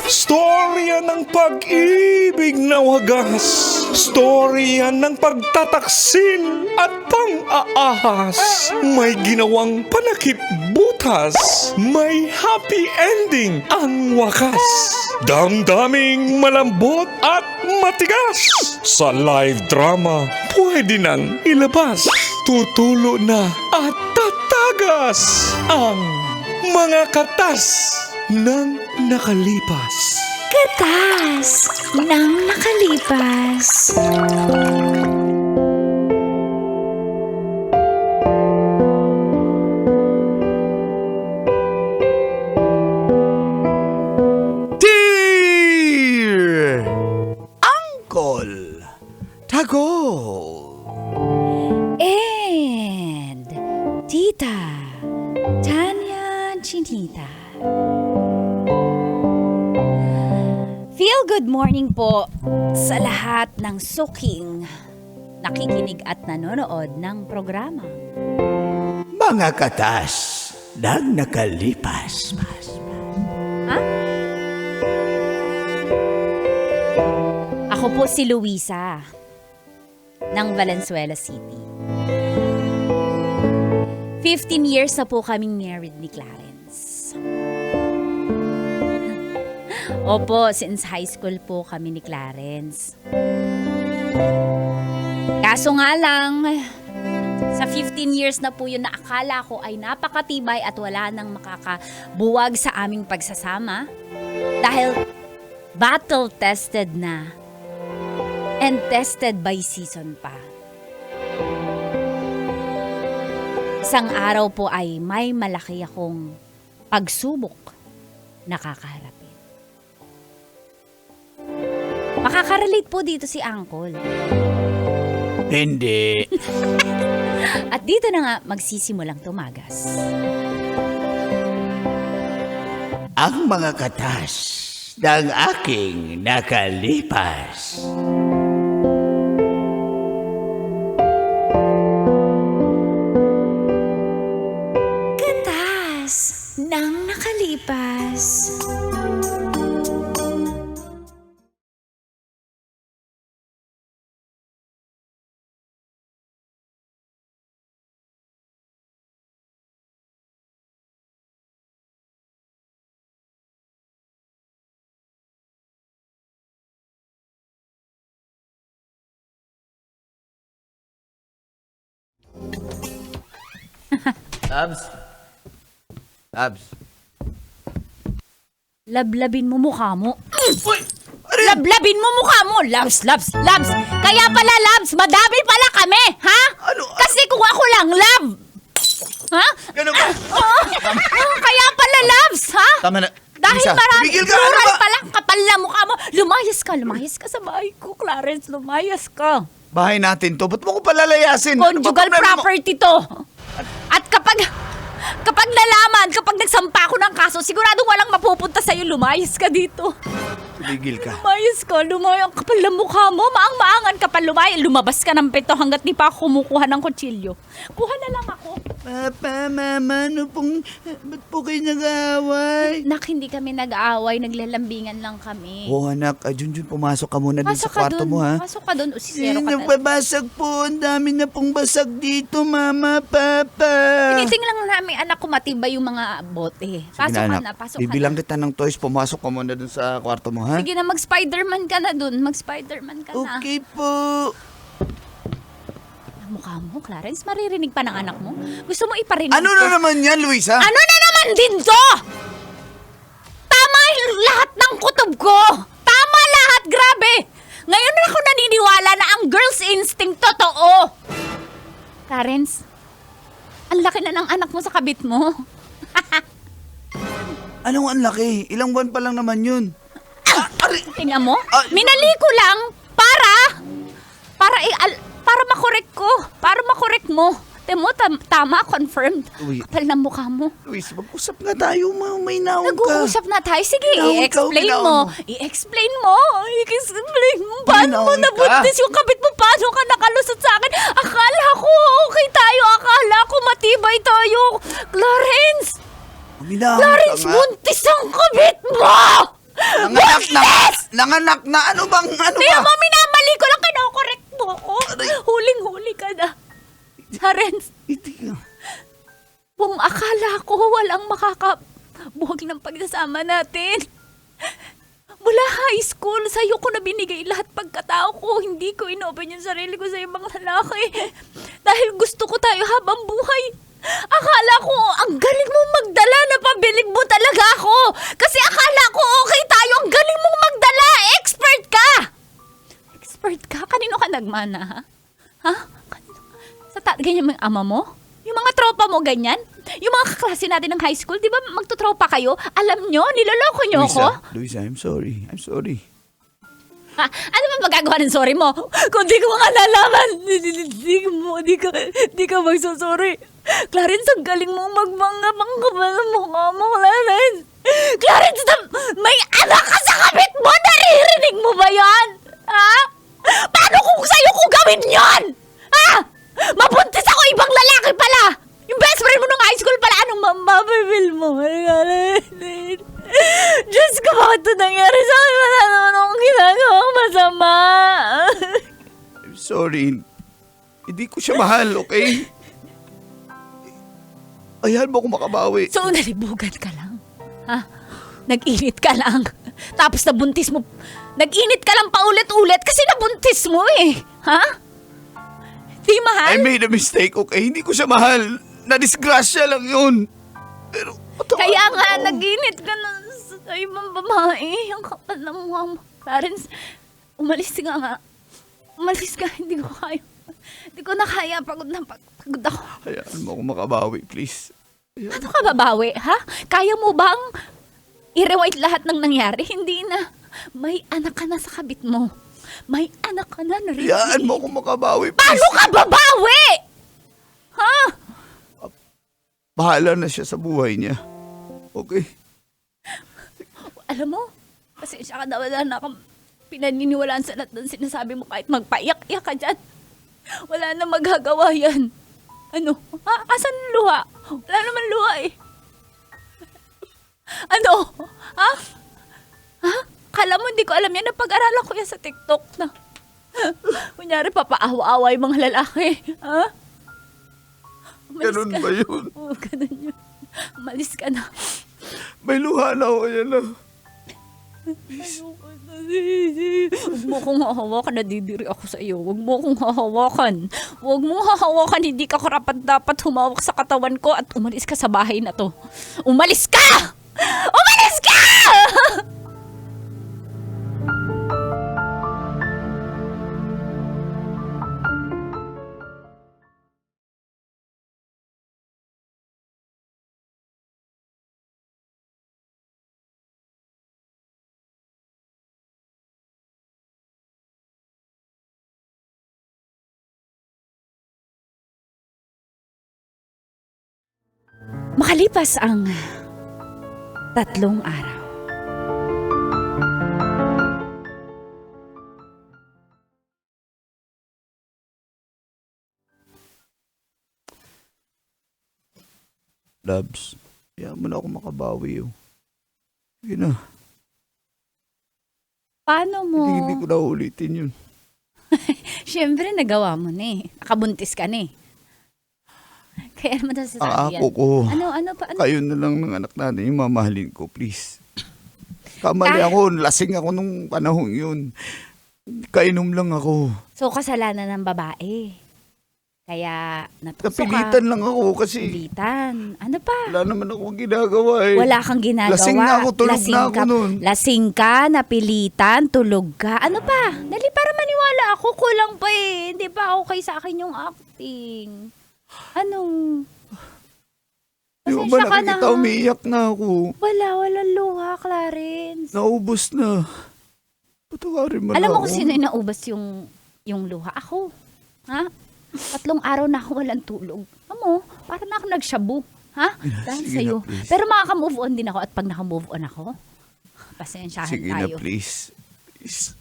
Storya ng pag-ibig na wagas. Storya ng pagtataksil at pang-aahas. May ginawang panakip butas. May happy ending ang wakas. Damdaming malambot at matigas. Sa live drama, pwede nang ilabas. Tutulo na at tatagas ang mga katas ng nakalipas. Katas ng nakalipas. Dear Uncle Tagol And Tita Tanya Chinita. Feel good morning po sa lahat ng suking nakikinig at nanonood ng programa. mga katas ng nakalipas. Ha? Ako po si Luisa ng Valenzuela City. 15 years na po kaming married ni Clarence. Opo, since high school po kami ni Clarence. Kaso nga lang, sa 15 years na po yun na akala ko ay napakatibay at wala nang makakabuwag sa aming pagsasama. Dahil battle-tested na and tested by season pa. Isang araw po ay may malaki akong pagsubok na kakaharapin. Makaka-relate po dito si Uncle. Hindi. At dito na nga magsisimulang tumagas. Ang mga katas ng aking nakalipas. Katas ng nakalipas. Abs. Lablabin mo mukha mo. Lablabin mo mukha mo. Labs. Kaya pala, Labs, madami pala kami, ha? Ano? Kasi kung ako lang, lab. Ha? Ganun ba? Kaya pala, Labs, ha? Tama na. Dahil Lisa, marami tumigil ka, ano plural ba? pala, kapal na mukha mo. Lumayas ka sa bahay ko, Clarence. Lumayas ka. Bahay natin to. Ba't mo ko palalayasin? Ano ba Conjugal problema mo? property to. At kapag nalaman, kapag nagsampa ako ng kaso, siguradong walang mapupunta sa'yo. Lumayas ka dito. Tumigil ka. Lumayas ka. Lumayas. Kapal na mukha mo. Maang-maangan ka pa lumayas. Lumabas ka ng pito hanggat di pa ako kumukuha ng kutsilyo. Kuha na lang ako. Papa, Mama, ba't po kayo nag-aaway? Nak, hindi kami nag-aaway. Naglalambingan lang kami. Oh, anak, Junjun, pumasok ka muna dun sa Pasok ka kwarto dun. mo, ha? Pasok ka dun. O, sisero ka. Nagbabasag po. Ang dami na pong basag dito, Mama, Papa. Tinitingnan lang namin, anak ko, matibay yung mga bote. Pasok ka na. Pasok ka Bibilang na. kita ng toys. Pumasok ka muna dun sa kwarto mo, ha? Sige na, mag-Spider-Man ka na dun. Mag-Spider-Man ka na. Okay po. Mukha mo, Clarence, maririnig pa ng anak mo. Gusto mo iparinig Ano ko? na naman yan, Luisa? Ano na naman din to? Tama lahat ng kutob ko. Tama lahat, grabe. Ngayon na ako naniniwala na ang girl's instinct totoo. Clarence, ang laki na ng anak mo sa kabit mo. Anong ang laki? Ilang buwan pa lang naman yun. Tingnan mo, Ah, minali ko lang para makorek ko. Para makorek mo. Temo, tama, confirmed. Uy. Kapal ng mukha mo. Luis, mag-usap nga tayo. May naong ka. Nag-uusap na tayo. Sige, Binaon ka, i-explain binaon mo. mo. I-explain mo. I-explain mo. Paano mo Binaon ka? nabuntis yung kabit mo? Paano ka nakalusot sa akin? Akala ko okay tayo. Akala ko matibay tayo. Clarence! Minahon Clarence, ka nga. buntis ang kabit mo! Nga. nanganak na ano Kaya ba? mo, minamali ko lang, kinokorek mo ako. Huling-huli ka na. Sarens, Hindi ka. kung akala ko walang makakabuhag ng pagsasama natin. Mula high school, sa'yo ko na binigay lahat pagkatao ko. Hindi ko inopen yung sarili ko sa ibang lalaki. Dahil gusto ko tayo habang buhay. Akala ko, ang galing mong magdala, napabilib mo talaga ako. Kasi akala ko okay tayo, ang galing mong magdala. Expert ka! Expert ka? Kanino ka nagmana, ha? Ha? Kanino? Ganyan mo yung ama mo? Yung mga tropa mo ganyan? Yung mga kaklase natin ng high school, di ba magtutropa kayo? Alam nyo, niloloko nyo ako? Luisa, I'm sorry. I'm sorry. Ha? Ano ba magagawa ng sorry mo? Kung di ko nga nalaman, di ka magsasorry. Clarence, ang galing mo magmanga-manga ng mukha mo, Clarence. Clarence, may anak ka sa kabit mo! Naririnig mo ba yan? Ha? Paano kung sa'yo ko gawin yon? Ha? Mabuntis ako, ibang lalaki pala! Yung best friend mo nung high school pala, anong mapabil mo? Diyos ko, bakit ito nangyari sa akin? Wala naman akong ginagawang masama. I'm sorry. Hindi ko siya mahal, okay? Ayahan mo ako makabawi. So, nalibugan ka lang? Ha? Nag-init ka lang? Tapos nabuntis mo. Nag-init ka lang paulit-ulit kasi nabuntis mo eh. Ha? Di mahal? I made a mistake, okay? Hindi ko siya mahal. Nadisgrasya lang yun. Pero, Kaya nga, nag-init ka na sa ibang babae. Ang kapal na mukha mo. Parents, umalis ka nga. Umalis ka, hindi ko kaya. Hindi ko na kaya, pagod ako. hayaan mo ako makabawi, please. Ano ka babawi, ha? Kaya mo bang i-rewind lahat ng nangyari? Hindi na. May anak ka na sa kabit mo. May anak ka na rin. Hayaan mo ako makabawi, please. Paano ka babawi? Ha? Bahala na siya sa buhay niya. Okay? Alam mo, pasensya ka na, wala na akong pinaniniwalaan sa lahat ng sinasabi mo kahit magpaiyak-iyak ka dyan. Wala na magagawa yan. Ano? Ha? Asan ang luha? Wala naman luha eh. Ano? Ha? Ha? Kala mo hindi ko alam yan. Napag-aralan ko yan sa TikTok na. Kunyari, papaawa-awa yung mga lalaki. Ha? Umalis Ganun ka. ba yun? Oo, ganun yun. Umalis ka na. May luha na ako yan na. Huwag mo akong hahawakan, nadidiri ako sa iyo. Huwag mo akong hahawakan. Huwag mo hahawakan, hindi ka karapat dapat humawak sa katawan ko at umalis ka sa bahay na to. Umalis ka! Umalis ka! Makalipas ang 3 araw. Labs, hayaan mo na ako makabawi. Oh. Sige na. Paano mo? Hindi ko na ulitin yun. Siyempre, nagawa mo na eh. Nakabuntis ka na eh. Kaya naman Ang nasasabi yan. ako ko. Ano pa? Ano? Kayo na lang ng anak natin yung mamahalin ko, please. Kamali ako, lasing ako nung panahon yun. Kainom lang ako. So, kasalanan ng babae. Kaya, natukso ka. Napilitan lang ako kasi Pilitan. Ano pa? wala naman ako ginagawa eh. Wala kang ginagawa. Lasing na ako, tulog na ako nun. Lasing ka, napilitan, tulog ka. Ano pa? Dali, para maniwala ako. Kulang pa eh. Hindi pa okay sa akin yung acting. Ano? Di mo Pasensya ba ka na, nakikita, ha? umiiyak na ako. Walang luha, Clarence. Naubos na. Patawarin mo Alam na mo kung ako. sino yung naubos yung luha? Ako. Ha? 3 araw na ako walang tulog. Amo, para na ako nagshabu. Ha? Dahil Sige sa'yo. na, please. Pero makaka-move on din ako at pag naka-move on ako, pasensyahan Sige na, tayo. please. Please.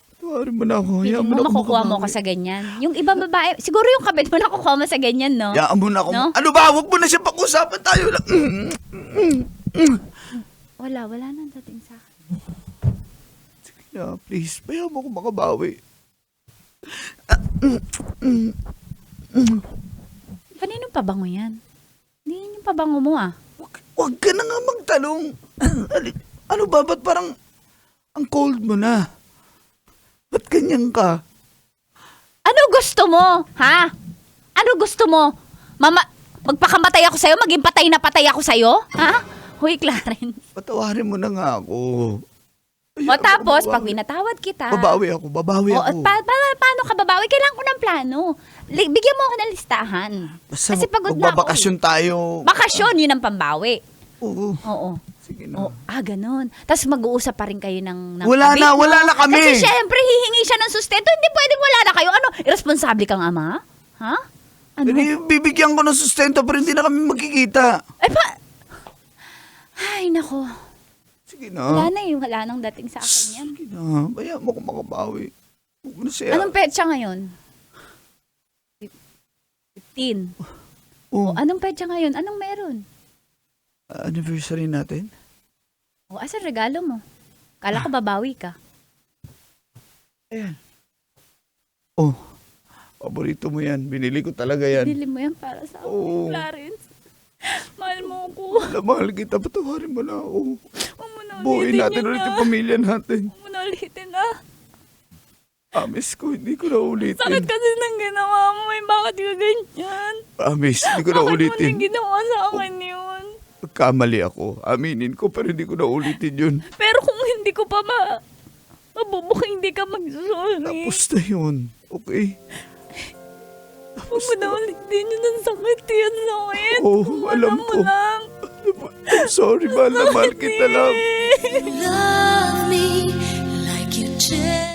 Patawarin mo na ako. Feeling Hayaan mo na ako makukuha mo makabawi. ka sa ganyan. Yung ibang babae, siguro yung kabit mo nakukuha mo sa ganyan, no? Hayaan mo na ako. No? Ano ba? Huwag mo na siya pag-usapan tayo lang. Wala nang dating sa akin. Sige na, please. Bayaw mo ko makabawi. Kaninong pabango yan? Hindi yan yung pabango mo ah. Huwag ka na nga magtanong. Ano ba? Ba't parang ang cold mo na? Ba't ganyan ka? Ano gusto mo? Ha? Ano gusto mo? Magpakamatay ako sa'yo? Maging patay na patay ako sa'yo? Ha? Huy, Clarence. Patawarin mo na nga ako. O tapos, pag winatawad kita... Babawi ako. O, at paano ka babawi? Kailangan ko ng plano. Bigyan mo ako ng listahan. Basta Kasi pagod na ako. magbabakasyon tayo. Bakasyon, yun ang pambawi. Oo. Oo. Sige na. Ganun. Tapos mag-uusap pa rin kayo ng Wala kabit, na, wala na kami. Kasi syempre, hihingi siya ng sustento. Hindi pwedeng wala na kayo. Ano, irresponsible kang ama? Ha? Ano? Bibigyan ko ng sustento pero hindi na kami magkikita. Ay, nako. Sige na. Wala na eh. Wala nang dating sa akin yan. Sige na. Bayan mo ko makabawi. Huwag mo na siya. Anong petsa ngayon? 15. Oh, Anong petsa ngayon? Anong meron? anniversary natin? Asan regalo mo? Kala ko babawi ka. Ayan. Oh, paborito mo yan. Binili ko talaga yan. Bili mo yan para sa akin, Oo. Clarence. Mahal mo ako. Wala, mahal kita. Patawarin mo na ako. Huwag mo na Buuin ulitin natin yun ulit na. yung pamilya natin. Huwag mo na ulitin ah. Promise ko, hindi ko na ulitin. Sakit kasi ng ginawa mo eh. Bakit ka ganyan? Promise, hindi ko na Bakit mo ulitin. na ginawa sa akin yun? Kamali ako. Aminin ko, pero hindi ko na ulitin yun. Pero kung hindi ko pa mabubuk, hindi ka mag-sorry. Tapos na yun. Okay? Huwag mo na ulitin yun. Ang sakit yan sa akin. Oo, alam mo ko. lang. I'm sorry, mahal na mahal kita lang. Love me like you did.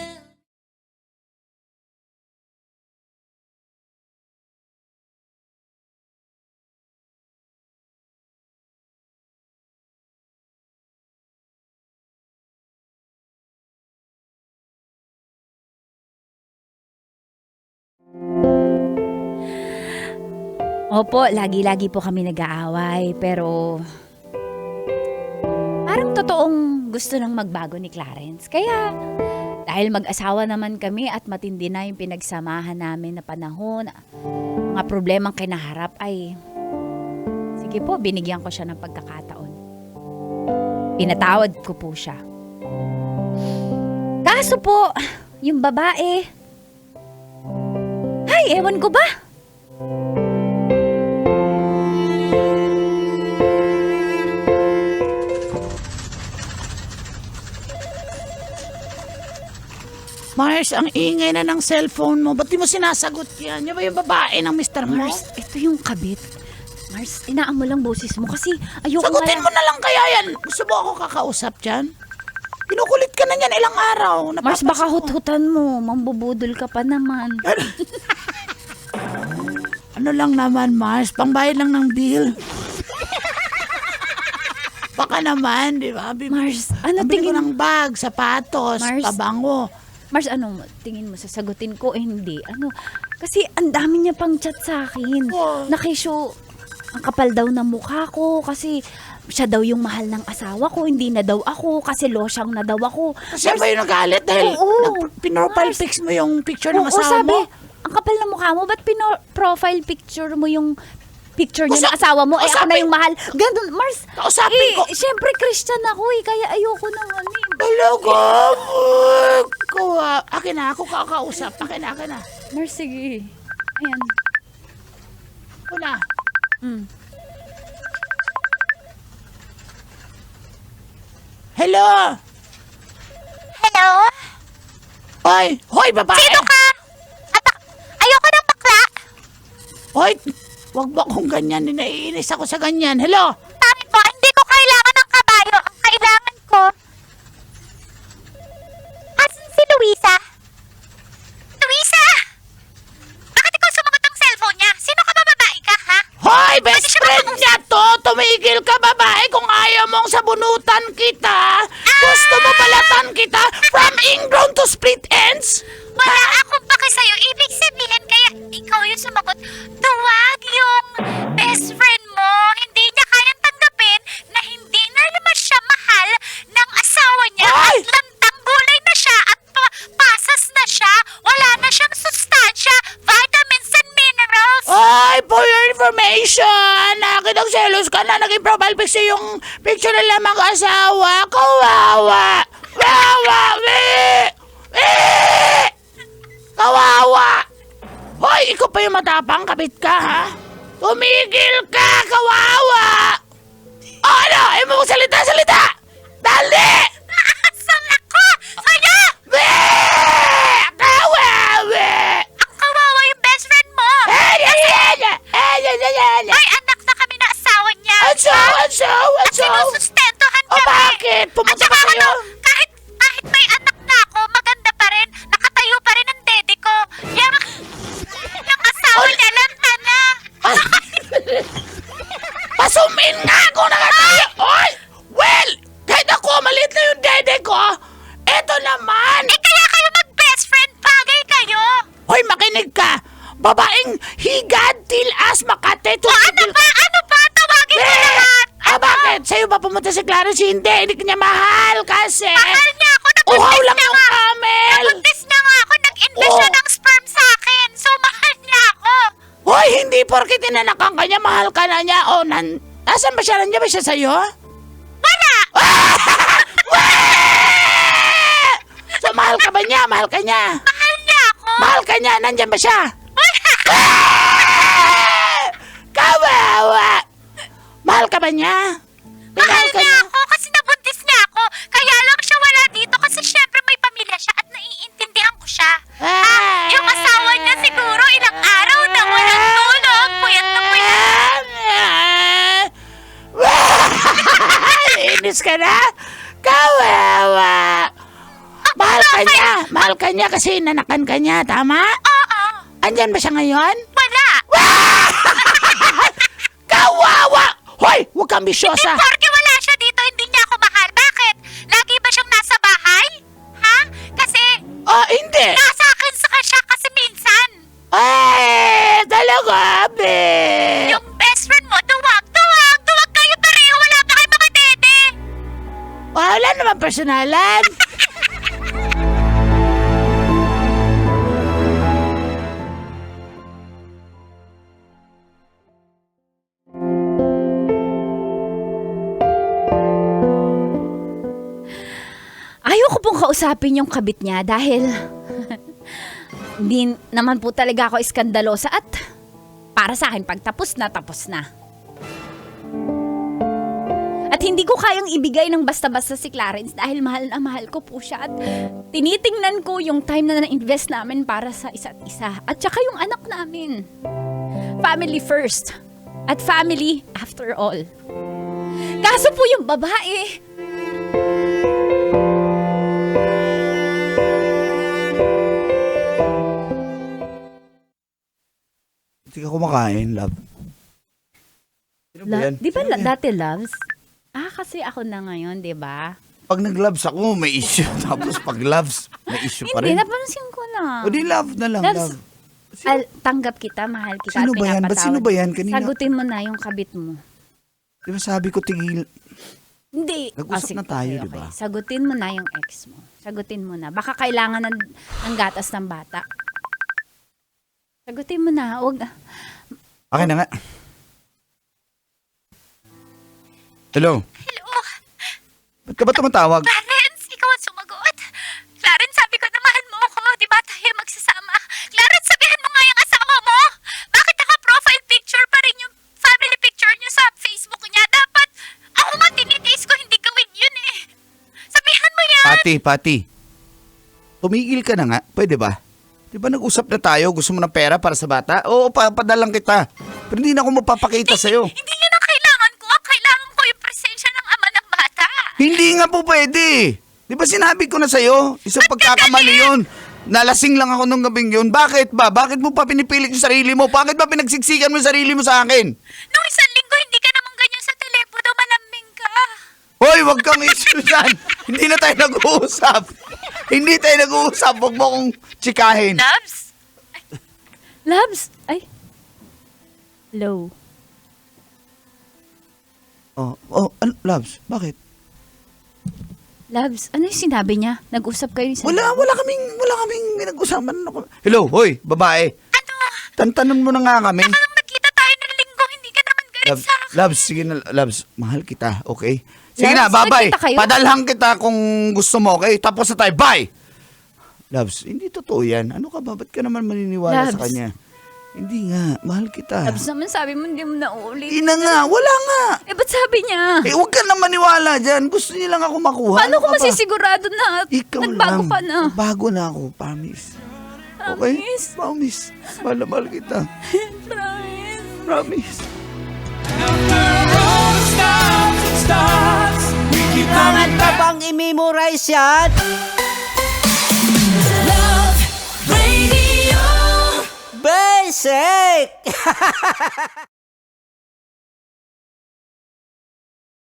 Opo, lagi-lagi po kami nag-aaway, pero parang totoong gusto nang magbago ni Clarence. Kaya dahil mag-asawa naman kami at matindi na yung pinagsamahan namin na panahon, mga problemang kinaharap ay, sige po, binigyan ko siya ng pagkakataon. Pinatawad ko po siya. Kaso po, yung babae, ay, ewan ko ba? Mars, ang ingay na ng cellphone mo. Ba't di mo sinasagot yan? Yan ba yung babae ng Mr. mo? Mars, ito yung kabit. Mars, inaan mo lang boses mo kasi ayoko Sagutin mo na lang kaya yan. Gusto mo ako kakausap dyan? Pinukulit ka na yan ilang araw. Mars, Napapansin baka ko. hut-hutan mo. Mambubudol ka pa naman. Ano lang naman, Mars? Pangbayad lang ng bill. Baka naman, di ba? Mars, ano Bibili ko tingin- ng bag, sapatos, Mars. pabango. Mars, ano tingin mo? Sasagutin ko? Hindi. Ano? Kasi ang dami niya pang chat sa akin. Oh. Nakisyo, ang kapal daw ng mukha ko kasi siya daw yung mahal ng asawa ko. Hindi na daw ako kasi losyang na daw ako. Kasi ba yung nagalit dahil Oo. pinrofile Mars. pics mo yung picture ng Oo, asawa sabi, mo? ang kapal ng mukha mo, ba't profile picture mo yung picture niya ng Kausap- asawa mo? Eh, ako na kausapin- yung mahal. Ganun, Mars. Kausapin ko. Siyempre, Christian ako eh, kaya ayoko nang ano eh. Talaga? Akin na, ako kakausap. Akin na. Mars, sige. Ayan. Ako na. Hello? Hello? Hoy, babae! Sino ka? Ayoko ng bakla. Hoy, wag ba kung ganyan? Naiinis ako sa ganyan. Hello? Bakit po? Hindi ko kailangan ng kabayo. Ang kailangan ko. Asan si Luisa? Luisa! Bakit ikaw sumagot ng cellphone niya? Sino ka ba, babae ka, ha? Hoy, best Pwede siya friend makausap. niya to! Tumigil ka, babae, kung ayaw mong sabunutan kita! Gusto mo balatan kita from ingrown to split ends? Wala akong pake sa'yo. Ibig sabihin, kaya ikaw yung sumagot. Tuwag yung best friend mo. Hindi niya kayang tanggapin na hindi na Diyos ka na, naging profile picture yung picture nila mag-asawa. Kawawa! Kawawa! Kawawa! Hoy, ikaw pa yung matapang, kabit ka, ha? Tumigil ka, kawawa! Ano? Ayaw mo salita! Dali! Asam ako! Sa'yo! Kawawa! Ang kawawa yung best friend mo! May anak na kami na asawa niya! At sinusustentuhan O kami! bakit? At Pumunta saka ba kayo? kahit may anak na ako, maganda pa rin, nakatayo pa rin ang dede ko. Yung asawa niya lang na. Pasumin nga ako nakatayo! Oy! Well, kahit ako, maliit na yung dede ko, eto naman! Eh kaya kayo mag-best friend, bagay kayo! Hoy, makinig ka! Babaeng higad, tilas, makate, O ano ba? Tawagin mo lahat! Bakit? Sa'yo ba pumunta si Clarence? Hindi ka niya mahal kasi... Mahal niya ako, Uhaw nabuntis lang niya yung nga! camel! Nabuntis niya nga ako, nag-invest siya Oh. ng sperm sa akin, so mahal niya ako! Hoy, hindi porke tinanakan ka niya, mahal ka na niya. O, nasan ba siya? Nandiyan ba siya sa'yo? Wala! So, mahal ka ba niya? Mahal ka niya? Mahal niya ako! Mahal ka niya? Nandiyan ba siya? Wala! Kawawa! Mahal ka ba niya? Mahal ka niya ako kasi nabuntis niya ako. Kaya lang siya wala dito kasi syempre may pamilya siya at naiintindihan ko siya. Yung asawa niya siguro ilang araw na walang tulog. Puyat na puyat. Inis ka na? Kawawa! Mahal ka niya kasi nanakan ka niya, tama? Oo. Andyan ba siya ngayon? Wala. Kawawa! Hoy, huwag kang bisyosa! Porque wala siya dito, hindi niya ako mahal. Bakit? Lagi ba siyang nasa bahay? Ha? Kasi Hindi! nasa akin sa siya kasi minsan. Ay, talaga, be! Yung best friend mo, duwag kayo pareho. Wala pa kayo mga dede. Wala naman personalan. Ayoko pong kausapin yung kabit niya dahil hindi naman po talaga ako iskandalosa at para sa akin pag tapos na. At hindi ko kayang ibigay ng basta-basta si Clarence dahil mahal na mahal ko po siya at tinitingnan ko yung time na na-invest namin para sa isa't isa at saka yung anak namin. Family first at family after all. Kaso po yung babae, Hindi ka kumakain, love. Sino ba yan? Di ba Sino yan? dati loves? Kasi ako na ngayon, di ba? Pag nag-loves ako, may issue. Tapos pag loves, may issue pa Hindi, rin. napansin ko lang. O di love na lang, Loves, love. tanggap kita, mahal kita. Sino at ba yan? Ba't pinapatawad. sino ba yan? Kanina- Sagutin mo na yung kabit mo. Di ba sabi ko tigil? Hindi. Nag-usap Sige, na tayo, okay, di ba? okay. Sagutin mo na yung ex mo. Sagutin mo na. Baka kailangan ng gatas ng bata. Sagutin mo na. Huwag. Akin na nga. Hello? Hello, Ba't ka ba tumatawag? Clarence, ikaw ang sumagot. Clarence, sabi ko na mahal mo ako. Di ba tayo magsasama? Clarence, sabihan mo nga yung asawa mo. Bakit naka-profile picture pa rin yung family picture niyo sa Facebook niya? Dapat ako nga tinitiis ko, hindi gawin yun eh. Sabihan mo yan. Pati. Tumigil ka na nga. Pwede ba? Di ba nag-usap na tayo? Gusto mo ng pera para sa bata? Oo, papadalang kita. Pero hindi na ako magpapakita sa'yo. Hindi yan ang kailangan ko. Ang kailangan ko yung presensya ng ama ng bata. Hindi nga po pwede. Di ba sinabi ko na sa'yo? Isang pagkakamali yun. Nalasing lang ako nung gabing yun. Bakit ba? Bakit mo pa pinipilit yung sarili mo? Bakit ba pinagsiksikan mo yung sarili mo sa akin? Nung isang linggo, hindi ka naman ganyan sa telepono. Malambing ka. Hoy, wag kang issue dyan. Hindi na tayo nag-uusap. Hindi tayo nag-uusap. Huwag mo akong tsikahin. Loves? Loves? Ay. Low. Ano, loves? Bakit? Loves, ano yung sinabi niya? Nag-usap kayo sa... Wala kaming nag-usapan. Hello, hoy, babae. Ano? Tantanan mo na nga kami. Nagkita tayo ng linggo, hindi ka naman galit Love. sa akin. Labs, sige na, Labs. Mahal kita, okay? Sige Labs, na, bye-bye. magkita kayo? Padalhan kita kung gusto mo, okay? Tapos na tayo, bye! Labs, hindi totoo yan. Ano ka ba? Ba't ka naman maniniwala sa Labs. kanya? Hindi nga, mahal kita. Labs naman sabi mo hindi mo na uulit. Ina nga, wala nga. Eh, ba't sabi niya? Huwag ka na maniwala dyan. Gusto niya lang ako makuha. Paano Ano ko ka ba? masisigurado na Ikaw nagbago lang. ka na? Bago na ako, promise. Okay? Promise? Promise. Mahal na mahal kita. Promise. Promise. Kailangan pa bang i-memorize yan? Love Radio. Basic!